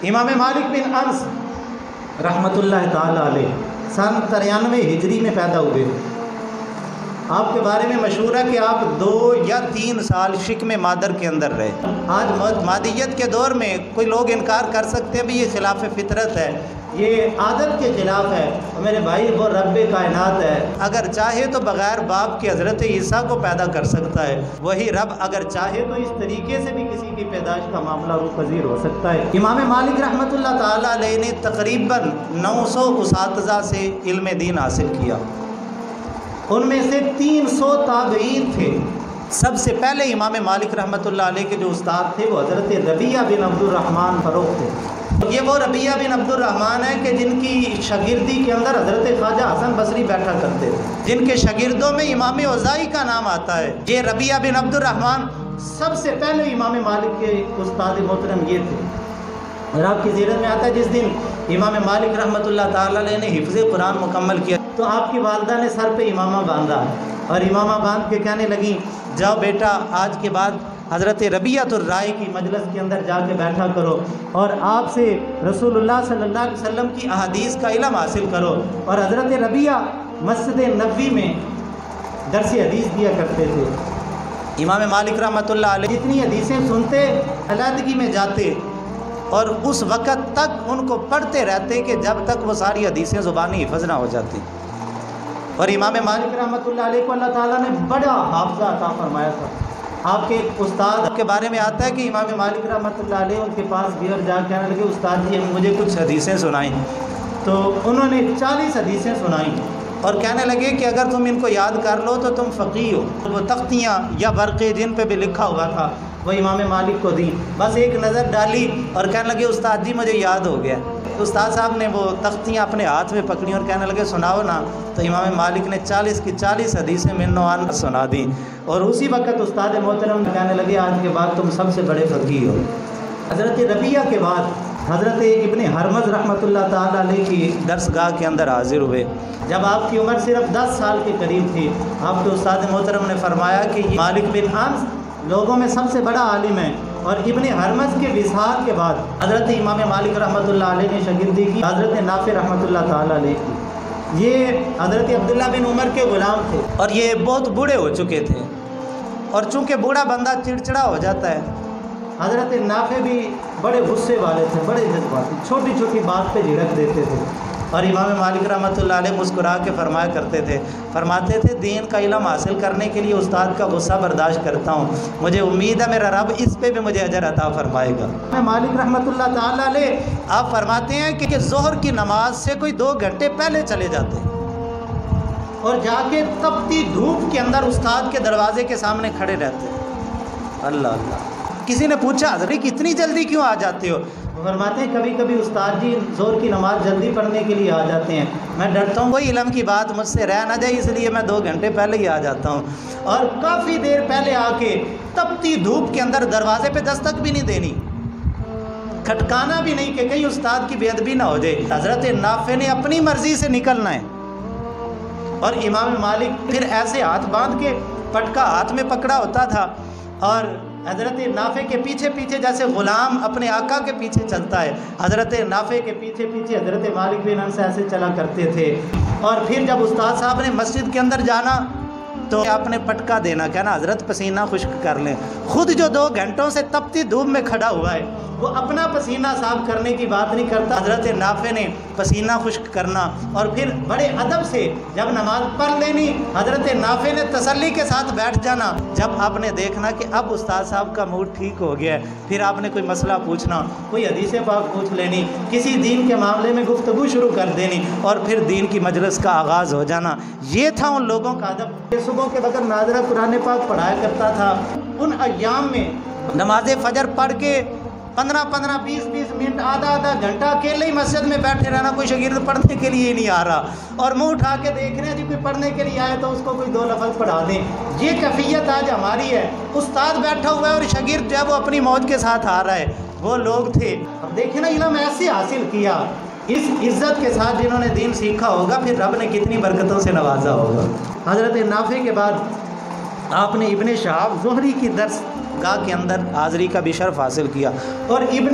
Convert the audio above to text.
امام مالک بن انس رحمتہ تعالی علیہ سن 93 ہجری میں پیدا ہوئے۔ آپ کے بارے میں مشہور ہے کہ آپ 2 یا 3 سال شکم مادر کے اندر رہے۔ آج مادیت کے دور میں کوئی لوگ انکار کر سکتے ہیں بھی یہ خلاف فطرت ہے، یہ عادت کے خلاف ہے۔ میرے بھائی وہ رب کائنات ہے، اگر چاہے تو بغیر باپ کے حضرت عیسیٰ کو پیدا کر سکتا ہے، وہی رب اگر چاہے تو اس طریقے سے بھی کسی کی پیدائش کا معاملہ روح پذیر ہو سکتا ہے۔ امام مالک رحمۃ اللہ تعالیٰ علیہ نے تقریباً 900 اساتذہ سے علم دین حاصل کیا، ان میں سے 300 تابعین تھے۔ سب سے پہلے امام مالک رحمۃ اللہ علیہ کے جو استاد تھے وہ حضرت ربیعہ بن عبد الرحمن فروخ تھے۔ یہ وہ ربیعہ بن عبد الرحمن ہے کہ جن کی شاگردی کے اندر حضرت خواجہ حسن بصری بیٹھا کرتے تھے، جن کے شاگردوں میں امام اوزاعی کا نام آتا ہے۔ یہ ربیعہ بن عبد الرحمن سب سے پہلے امام مالک کے استاد محترم یہ تھے۔ اور آپ کی زیرت میں آتا ہے جس دن امام مالک رحمۃ اللہ تعالیٰ علیہ نے حفظ قرآن مکمل کیا تو آپ کی والدہ نے سر پہ امامہ باندھا اور امامہ باندھ کے کہنے لگیں جاؤ بیٹا آج کے بعد حضرت ربیعۃ الرائے کی مجلس کے اندر جا کے بیٹھا کرو اور آپ سے رسول اللہ صلی اللہ علیہ وسلم کی احادیث کا علم حاصل کرو۔ اور حضرت ربیعہ مسجد نبوی میں درس حدیث دیا کرتے تھے۔ امام مالک رحمۃ اللہ علیہ جتنی حدیثیں سنتے علیحدگی میں جاتے اور اس وقت تک ان کو پڑھتے رہتے کہ جب تک وہ ساری حدیثیں زبانی حفظ نہ ہو جاتی۔ اور امام مالک رحمۃ اللہ علیہ کو اللہ تعالیٰ نے بڑا حافظہ عطا فرمایا تھا۔ آپ کے استاد کے بارے میں آتا ہے کہ امام مالک رحمۃ اللہ علیہ ان کے پاس بھی اور جا کے کہنے لگے استاد جی مجھے کچھ حدیثیں سنائیں، تو انہوں نے 40 حدیثیں سنائیں اور کہنے لگے کہ اگر تم ان کو یاد کر لو تو تم فقیہ ہو۔ وہ تختیاں یا برقے جن پہ بھی لکھا ہوا تھا وہ امام مالک کو دی، بس ایک نظر ڈالی اور کہنے لگے استاد جی مجھے یاد ہو گیا۔ استاد صاحب نے وہ تختیاں اپنے ہاتھ میں پکڑی اور کہنے لگے سناؤ نا، تو امام مالک نے 40 کی 40 حدیثیں من نوعان سنا دی۔ اور اسی وقت استاد محترم کہنے لگے آج کے بعد تم سب سے بڑے فقیہ ہو۔ حضرت ربیعہ کے بعد حضرت ابن حرمز رحمۃ اللہ تعالیٰ علیہ کی درس گاہ کے اندر حاضر ہوئے۔ جب آپ کی عمر صرف 10 سال کے قریب تھی، آپ کے استاد محترم نے فرمایا کہ مالک بن انس لوگوں میں سب سے بڑا عالم ہے۔ اور ابن حرمز کے وصال کے بعد حضرت امام مالک رحمۃ اللہ علیہ نے شاگردی کی حضرت نافع رحمۃ اللہ تعالیٰ علیہ کی۔ یہ حضرت عبداللہ بن عمر کے غلام تھے اور یہ بہت بوڑھے ہو چکے تھے، اور چونکہ بوڑھا بندہ چڑچڑا ہو جاتا ہے، حضرت نافع بھی بڑے غصے والے تھے، بڑے جذباتی، چھوٹی چھوٹی بات پہ جھڑک دیتے تھے۔ اور امام مالک رحمۃ اللہ علیہ مسکرا کے فرمایا کرتے تھے، فرماتے تھے دین کا علم حاصل کرنے کے لیے استاد کا غصہ برداشت کرتا ہوں، مجھے امید ہے میرا رب اس پہ بھی مجھے اجر عطا فرمائے گا۔ مالک رحمۃ اللہ تعالیٰ علیہ آپ فرماتے ہیں کہ ظہر کی نماز سے کوئی 2 گھنٹے پہلے چلے جاتے اور جا کے تپتی دھوپ کے اندر استاد کے دروازے کے سامنے کھڑے رہتے۔ اللہ اللہ، کسی نے پوچھا حضرت اتنی جلدی کیوں آ جاتے ہو؟ فرماتے ہیں کبھی کبھی استاد جی زور کی نماز جلدی پڑھنے کے لیے آ جاتے ہیں، میں ڈرتا ہوں کوئی علم کی بات مجھ سے رہ نہ جائے، اس لیے میں 2 گھنٹے پہلے ہی آ جاتا ہوں۔ اور کافی دیر پہلے آ کے تپتی دھوپ کے اندر دروازے پہ دستک بھی نہیں دینی، کھٹکانا بھی نہیں کہ کہیں استاد کی بے ادبی نہ ہو جائے۔ حضرت نافع نے اپنی مرضی سے نکلنا ہے، اور امام مالک پھر ایسے ہاتھ باندھ کے پٹکا ہاتھ میں پکڑا ہوتا تھا اور حضرت نافع کے پیچھے پیچھے جیسے غلام اپنے آقا کے پیچھے چلتا ہے، حضرت نافع کے پیچھے پیچھے حضرت مالک بن انس ایسے چلا کرتے تھے۔ اور پھر جب استاد صاحب نے مسجد کے اندر جانا تو آپ نے پٹکا دینا، کہنا حضرت پسینہ خشک کر لیں۔ خود جو 2 گھنٹوں سے تپتی دھوپ میں کھڑا ہوا ہے وہ اپنا پسینہ صاف کرنے کی بات نہیں کرتا، حضرت نافع نے پسینہ خشک کرنا اور پھر بڑے ادب سے جب نماز پڑھ لینی، حضرت نافع نے تسلی کے ساتھ بیٹھ جانا۔ جب آپ نے دیکھنا کہ اب استاد صاحب کا موڈ ٹھیک ہو گیا ہے، پھر آپ نے کوئی مسئلہ پوچھنا، کوئی حدیث پاک پوچھ لینی، کسی دین کے معاملے میں گفتگو شروع کر دینی اور پھر دین کی مجلس کا آغاز ہو جانا۔ یہ تھا ان لوگوں کا ادب۔ صبح کے وقت ناظرہ قرآن پاک پڑھایا کرتا تھا۔ ان ایام میں نماز فجر پڑھ کے 15-15 20-20 منٹ آدھا گھنٹہ اکیلے ہی مسجد میں بیٹھے رہنا، کوئی شاگرد پڑھنے کے لیے نہیں آ رہا اور منہ اٹھا کے دیکھ رہے ہیں جی کوئی پڑھنے کے لیے آئے تو اس کو کوئی 2 لفظ پڑھا دیں۔ یہ کیفیت آج ہماری ہے، استاد بیٹھا ہوا ہے اور شاگرد جو ہے وہ اپنی موج کے ساتھ آ رہا ہے۔ وہ لوگ تھے، اب دیکھیں نا علم ایسے حاصل کیا اس عزت کے ساتھ جنہوں نے دین سیکھا ہوگا، پھر رب نے کتنی برکتوں سے نوازا ہوگا۔ حضرت نافع کے بعد آپ نے ابن شہاب زہری کی درس گاہ کے اندر حاضری کا بھی شرف حاصل کیا، اور ابن